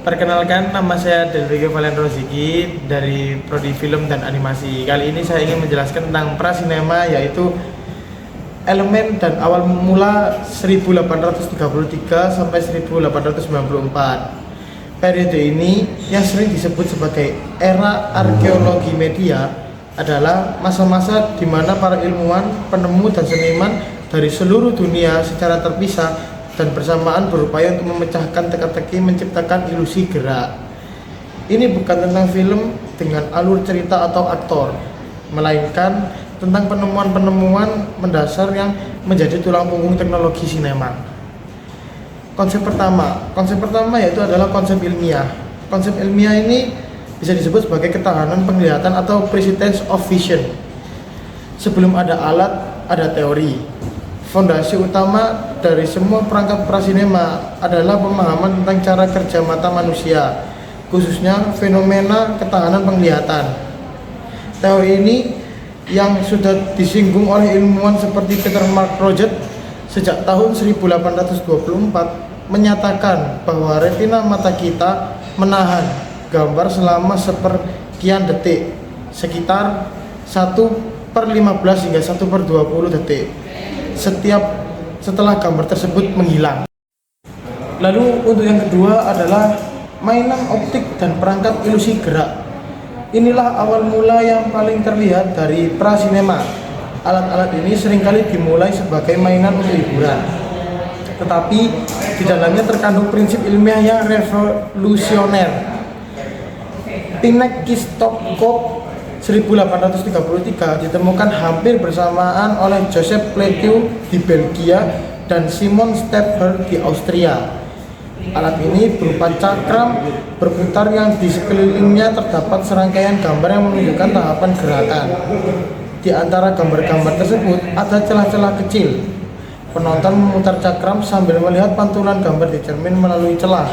Perkenalkan, nama saya Delvige Valen Roziki dari Prodi Film dan Animasi. Kali ini saya ingin menjelaskan tentang prasinema, yaitu elemen dan awal mula 1833 sampai 1894. Periode ini yang sering disebut sebagai era arkeologi media adalah masa-masa di mana para ilmuwan, penemu dan seniman dari seluruh dunia secara terpisah dan bersamaan berupaya untuk memecahkan teka-teki menciptakan ilusi gerak. Ini bukan tentang film dengan alur cerita atau aktor, melainkan tentang penemuan-penemuan mendasar yang menjadi tulang punggung teknologi sinema. Konsep pertama yaitu adalah konsep ilmiah. Konsep ilmiah ini bisa disebut sebagai ketahanan penglihatan atau prescience of vision. Sebelum ada alat, ada teori. Fondasi utama dari semua perangkat prasinema adalah pemahaman tentang cara kerja mata manusia, khususnya fenomena ketahanan penglihatan. Teori ini yang sudah disinggung oleh ilmuwan seperti Peter Mark Rogers sejak tahun 1824 menyatakan bahwa retina mata kita menahan gambar selama sepersekian detik, sekitar 1/15 hingga 1/20 detik setelah gambar tersebut menghilang. Lalu untuk yang kedua adalah mainan optik dan perangkat ilusi gerak. Inilah awal mula yang paling terlihat dari prasinema. Alat-alat ini seringkali dimulai sebagai mainan untuk hiburan, tetapi di dalamnya terkandung prinsip ilmiah yang revolusioner. Kinektoskop 1833 ditemukan hampir bersamaan oleh Joseph Plateau di Belgia dan Simon Stadler di Austria. Alat ini berupa cakram berputar yang di sekelilingnya terdapat serangkaian gambar yang menunjukkan tahapan gerakan. Di antara gambar-gambar tersebut ada celah-celah kecil. Penonton memutar cakram sambil melihat pantulan gambar di cermin melalui celah.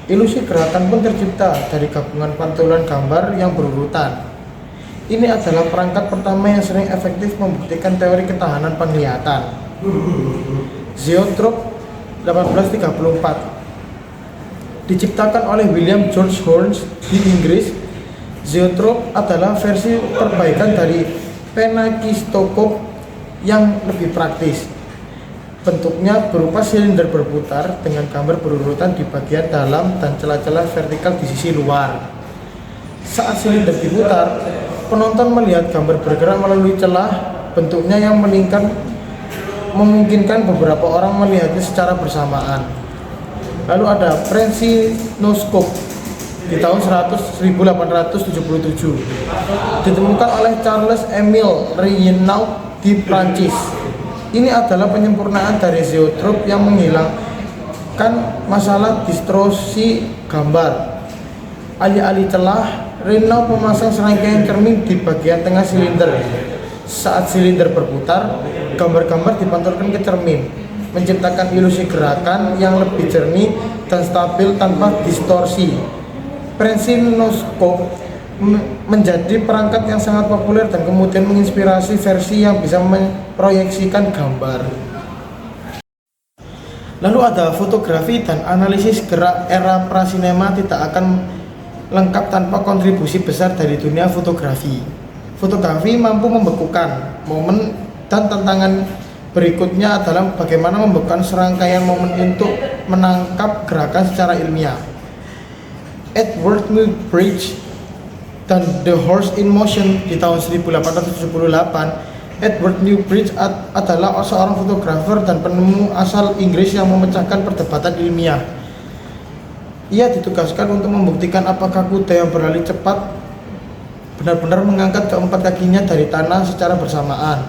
Ilusi gerakan pun tercipta dari gabungan pantulan gambar yang berurutan. Ini adalah perangkat pertama yang sering efektif membuktikan teori ketahanan penglihatan. Zoetrope 1834 diciptakan oleh William George Horne di Inggris. Zoetrope adalah versi perbaikan dari kinektoskop yang lebih praktis. Bentuknya berupa silinder berputar dengan gambar berurutan di bagian dalam dan celah-celah vertikal di sisi luar. Saat silinder diputar, penonton melihat gambar bergerak melalui celah. Bentuknya yang melingkar memungkinkan beberapa orang melihatnya secara bersamaan. Lalu ada prensinoskop di tahun 1877 ditemukan oleh Charles Emile Reynaud di Prancis. Ini adalah penyempurnaan dari zoetrope yang menghilangkan masalah distorsi gambar. Alih-alih celah, Reynaud memasang serangkaian cermin di bagian tengah silinder. Saat silinder berputar, gambar-gambar dipantulkan ke cermin, menciptakan ilusi gerakan yang lebih jernih dan stabil tanpa distorsi. Prensinoskop menjadi perangkat yang sangat populer dan kemudian menginspirasi versi yang bisa memproyeksikan gambar. Lalu ada fotografi dan analisis gerak. Era prasinema tidak akan lengkap tanpa kontribusi besar dari dunia fotografi. Fotografi mampu membekukan momen, dan tantangan berikutnya adalah bagaimana membekukan serangkaian momen untuk menangkap gerakan secara ilmiah. Edward Muybridge dan The Horse in Motion di tahun 1878. Edward Muybridge adalah seorang fotografer dan penemu asal Inggris yang memecahkan perdebatan ilmiah. Ia ditugaskan untuk membuktikan apakah kuda yang berlari cepat benar-benar mengangkat keempat kakinya dari tanah secara bersamaan.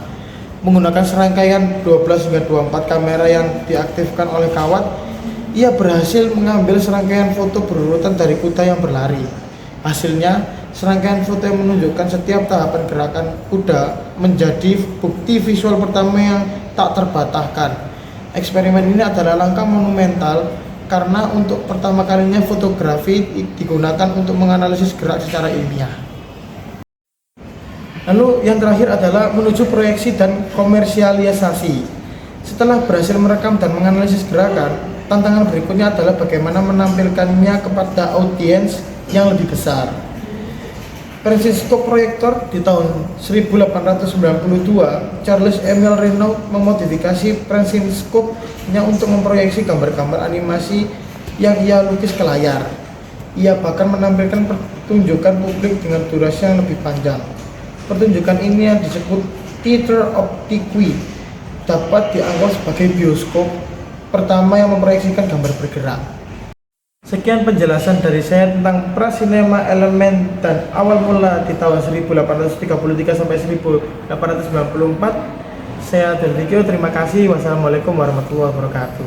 Menggunakan serangkaian 12 hingga 24 kamera yang diaktifkan oleh kawat, ia berhasil mengambil serangkaian foto berurutan dari kuda yang berlari. Hasilnya, serangkaian foto yang menunjukkan setiap tahapan gerakan kuda menjadi bukti visual pertama yang tak terbantahkan. Eksperimen ini adalah langkah monumental karena untuk pertama kalinya fotografi digunakan untuk menganalisis gerak secara ilmiah. Lalu yang terakhir adalah menuju proyeksi dan komersialisasi. Setelah berhasil merekam dan menganalisis gerakan, Tantangan berikutnya adalah bagaimana menampilkannya kepada audiens yang lebih besar. Francisco Proyektor di tahun 1892, Charles Emile Renault memodifikasi Francisco-nya untuk memproyeksi gambar-gambar animasi yang ia lukis ke layar. Ia bahkan menampilkan pertunjukan publik dengan durasi yang lebih panjang. Pertunjukan ini yang disebut Theatre Optique dapat dianggap sebagai bioskop pertama yang memproyeksikan gambar bergerak. Sekian penjelasan dari saya tentang prasinema elemen dan awal mula di tahun 1833 sampai 1894. Saya Del Rikyo, terima kasih. Wassalamualaikum warahmatullahi wabarakatuh.